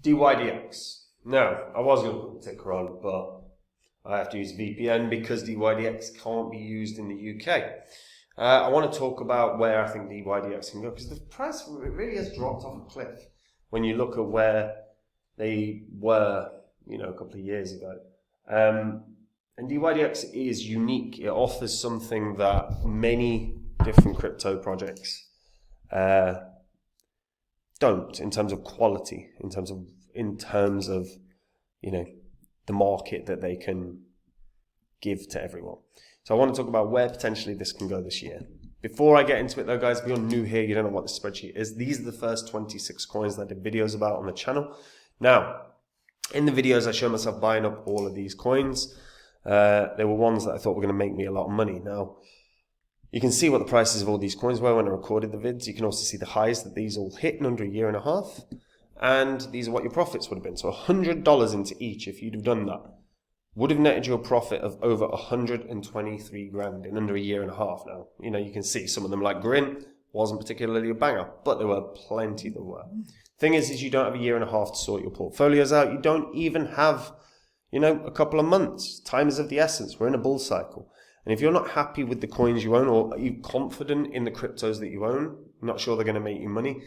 DYDX. Now, I was going to put the ticker on, but I have to use VPN because DYDX can't be used in the UK. I want to talk about where I think DYDX can go, because the price really has dropped off a cliff when you look at where they were, a couple of years ago. And DYDX is unique. It offers something that many different crypto projects don't, in terms of quality, in terms of the market that they can give to everyone. So I want to talk about where potentially this can go this year. Before I get into it though, guys, if you're new here, you don't know what this spreadsheet is, these are the first 26 coins that I did videos about on the channel. Now, in the videos, I showed myself buying up all of these coins. They were ones that I thought were going to make me a lot of money. Now, you can see what the prices of all these coins were when I recorded the vids. You can also see the highs that these all hit in under a year and a half. And these are what your profits would have been. So $100 into each, if you'd have done that, would have netted you a profit of over 123 grand in under a year and a half now. You can see some of them, like Grin, wasn't particularly a banger, but there were plenty that were. Thing is you don't have a year and a half to sort your portfolios out. You don't even have, a couple of months. Time is of the essence. We're in a bull cycle. And if you're not happy with the coins you own, or are you confident in the cryptos that you own, not sure they're going to make you money,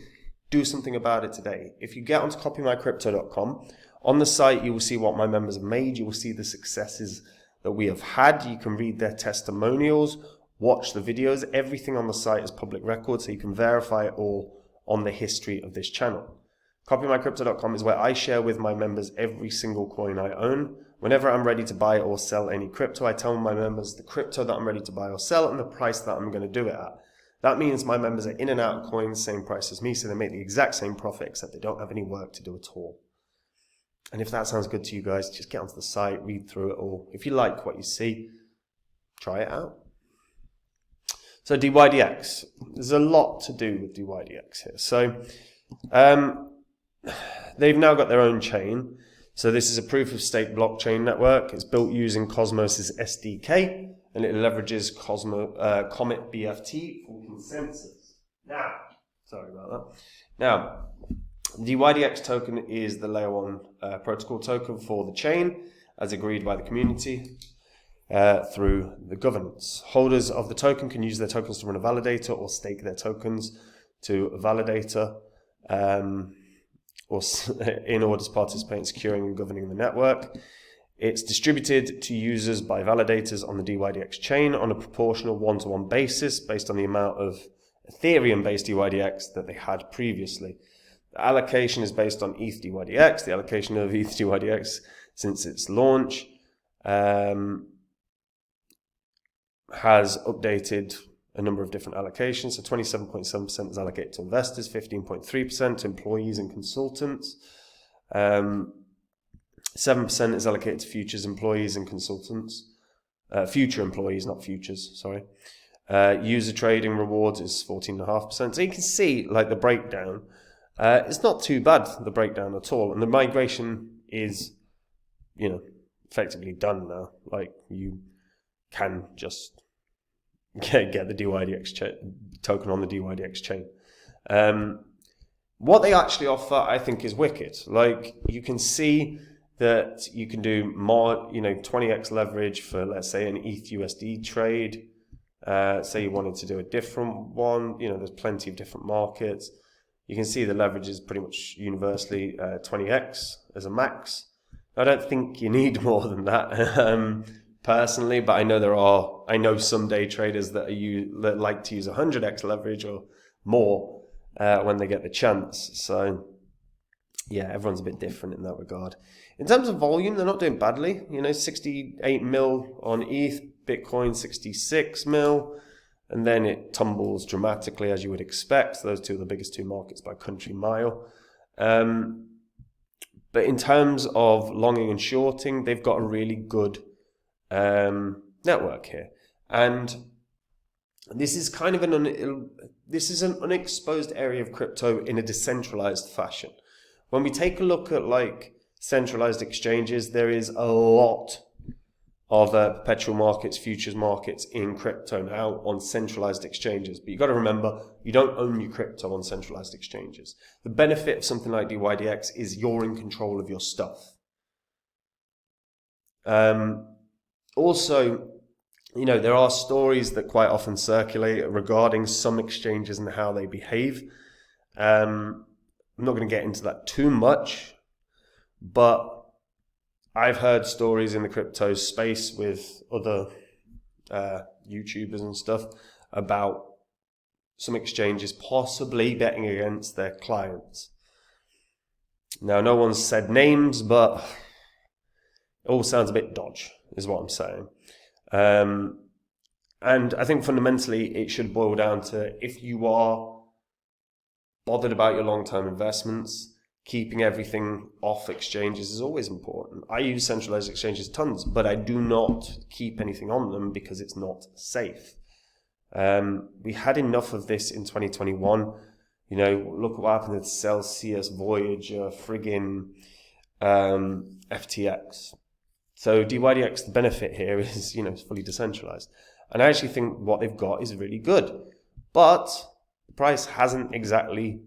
do something about it today. If you get onto copymycrypto.com, on the site you will see what my members have made. You will see the successes that we have had. You can read their testimonials, watch the videos. Everything on the site is public record, so you can verify it all on the history of this channel. Copymycrypto.com is where I share with my members every single coin I own. Whenever I'm ready to buy or sell any crypto, I tell my members the crypto that I'm ready to buy or sell and the price that I'm going to do it at. That means my members are in and out of coins, same price as me, so they make the exact same profit, except they don't have any work to do at all. And if that sounds good to you guys, just get onto the site, read through it all. If you like what you see, try it out. So DYDX, there's a lot to do with DYDX here. So they've now got their own chain. So this is a proof of stake blockchain network. It's built using Cosmos's SDK, and it leverages Comet BFT for consensus. Now, the DYDX token is the layer 1 protocol token for the chain, as agreed by the community through the governance. Holders of the token can use their tokens to run a validator or stake their tokens to a validator in order to participate in securing and governing the network. It's distributed to users by validators on the DYDX chain on a proportional one-to-one basis based on the amount of Ethereum-based DYDX that they had previously. The allocation is based on ETH DYDX. The allocation of ETH DYDX since its launch has updated a number of different allocations. So 27.7% is allocated to investors, 15.3% to employees and consultants, 7% is allocated to futures employees and consultants, future employees, not futures, sorry. User trading rewards is 14.5%. So you can see the breakdown. It's not too bad, the breakdown at all. And the migration is, effectively done now. You can just get the DYDX token on the DYDX chain. What they actually offer, I think, is wicked. You can see that you can do more, 20x leverage for, let's say, an ETH USD trade. Say you wanted to do a different one, there's plenty of different markets. You can see the leverage is pretty much universally 20x as a max. I don't think you need more than that personally, but I know some day traders that like to use 100x leverage or more when they get the chance. So yeah, everyone's a bit different in that regard. In terms of volume, they're not doing badly. 68 mil on ETH, Bitcoin 66 mil, and then it tumbles dramatically as you would expect. Those two are the biggest two markets by country mile. But in terms of longing and shorting, they've got a really good network here. And this is kind of an unexposed area of crypto in a decentralized fashion. When we take a look at centralized exchanges, there is a lot of perpetual markets, futures markets in crypto now on centralized exchanges. But you've got to remember, you don't own your crypto on centralized exchanges. The benefit of something like DYDX is you're in control of your stuff. Also, you know, there are stories that quite often circulate regarding some exchanges and how they behave. I'm not going to get into that too much, but I've heard stories in the crypto space with other YouTubers and stuff about some exchanges possibly betting against their clients. Now, no one's said names, but it all sounds a bit dodge, is what I'm saying. And I think fundamentally it should boil down to, if you are bothered about your long-term investments, keeping everything off exchanges is always important. I use centralized exchanges tons, but I do not keep anything on them because it's not safe. We had enough of this in 2021. You know, look what happened with Celsius, Voyager, friggin' FTX. So DYDX, the benefit here is, you know, it's fully decentralized. And I actually think what they've got is really good. But the price hasn't exactly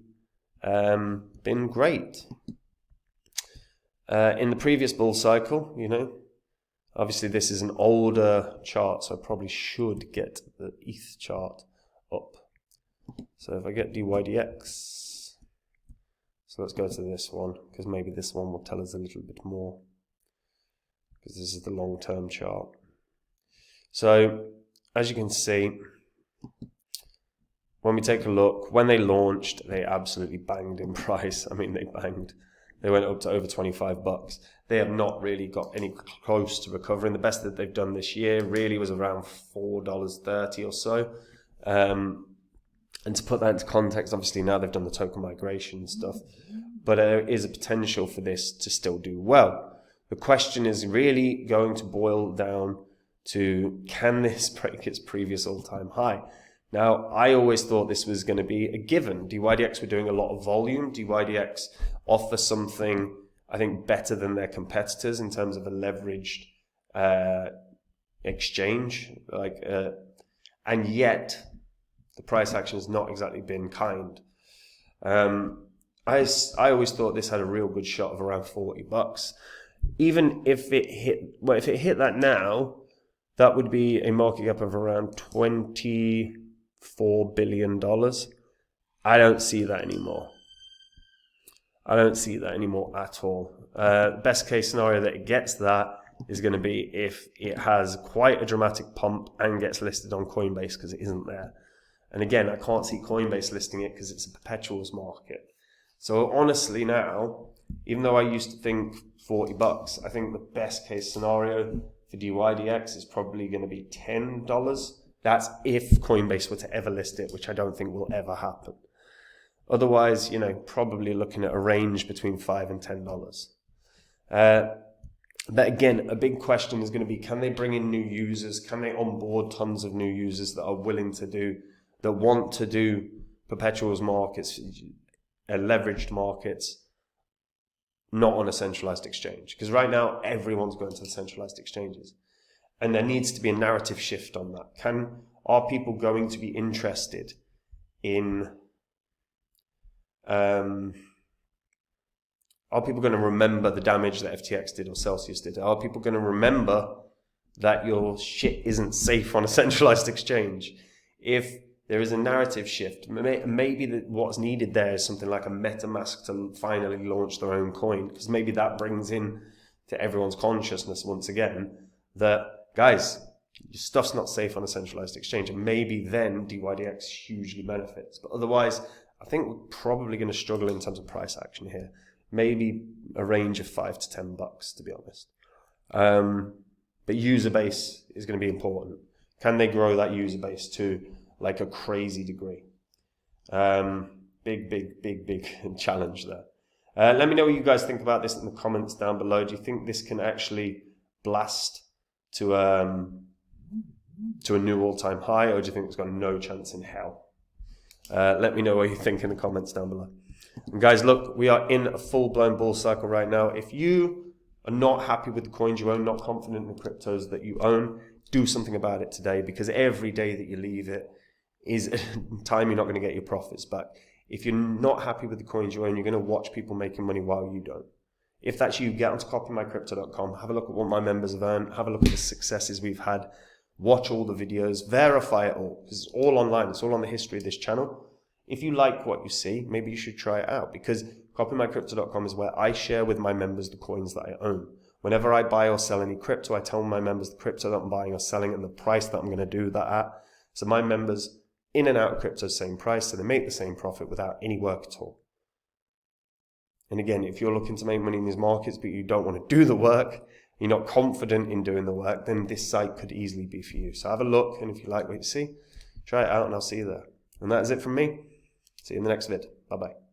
been great. In the previous bull cycle, you know, obviously this is an older chart, so I probably should get the ETH chart up. So if I get DYDX, so let's go to this one, because maybe this one will tell us a little bit more, because this is the long-term chart. So as you can see, when we take a look, when they launched, they absolutely banged in price. I mean, they banged. They went up to over 25 bucks. They have not really got any close to recovering. The best that they've done this year really was around $4.30 or so. And to put that into context, obviously now they've done the token migration and stuff, but there is a potential for this to still do well. The question is really going to boil down to, can this break its previous all-time high? Now, I always thought this was going to be a given. DYDX were doing a lot of volume. DYDX offer something, I think, better than their competitors in terms of a leveraged exchange. And yet, the price action has not exactly been kind. I always thought this had a real good shot of around 40 bucks. Even if it hit, well, if it hit that now, that would be a market cap of around $24 billion. I don't see that anymore. I don't see that anymore at all. Best case scenario that it gets that is going to be if it has quite a dramatic pump and gets listed on Coinbase, because it isn't there. And again, I can't see Coinbase listing it because it's a perpetuals market. So honestly now, even though I used to think 40 bucks, I think the best case scenario for DYDX is probably going to be $10. That's if Coinbase were to ever list it, which I don't think will ever happen. Otherwise, you know, probably looking at a range between $5 and $10. But again, a big question is going to be, can they bring in new users? Can they onboard tons of new users that are willing to do, that want to do perpetuals markets, leveraged markets, not on a centralized exchange? Because right now, everyone's going to the centralized exchanges. And there needs to be a narrative shift on that. Are people going to be interested in, are people going to remember the damage that FTX did or Celsius did? Are people going to remember that your shit isn't safe on a centralized exchange? If there is a narrative shift, maybe what's needed there is something like a MetaMask to finally launch their own coin, because maybe that brings in to everyone's consciousness once again that, guys, your stuff's not safe on a centralized exchange, and maybe then DYDX hugely benefits. But otherwise, I think we're probably going to struggle in terms of price action here. Maybe a range of $5 to $10, to be honest. But user base is going to be important. Can they grow that user base to like a crazy degree? Big challenge there. Let me know what you guys think about this in the comments down below. Do you think this can actually blast to a new all-time high, or do you think it's got no chance in hell? Let me know what you think in the comments down below. And guys, look, we are in a full-blown bull cycle right now. If you are not happy with the coins you own, not confident in the cryptos that you own, do something about it today, because every day that you leave it is time you're not going to get your profits back. If you're not happy with the coins you own, you're going to watch people making money while you don't. If that's you, get onto copymycrypto.com, have a look at what my members have earned, have a look at the successes we've had, watch all the videos, verify it all, because it's all online, it's all on the history of this channel. If you like what you see, maybe you should try it out, because copymycrypto.com is where I share with my members the coins that I own. Whenever I buy or sell any crypto, I tell my members the crypto that I'm buying or selling and the price that I'm going to do that at. So my members in and out of crypto, same price, so they make the same profit without any work at all. And again, if you're looking to make money in these markets, but you don't want to do the work, you're not confident in doing the work, then this site could easily be for you. So have a look, and if you like what you see, try it out, and I'll see you there. And that is it from me. See you in the next vid. Bye-bye.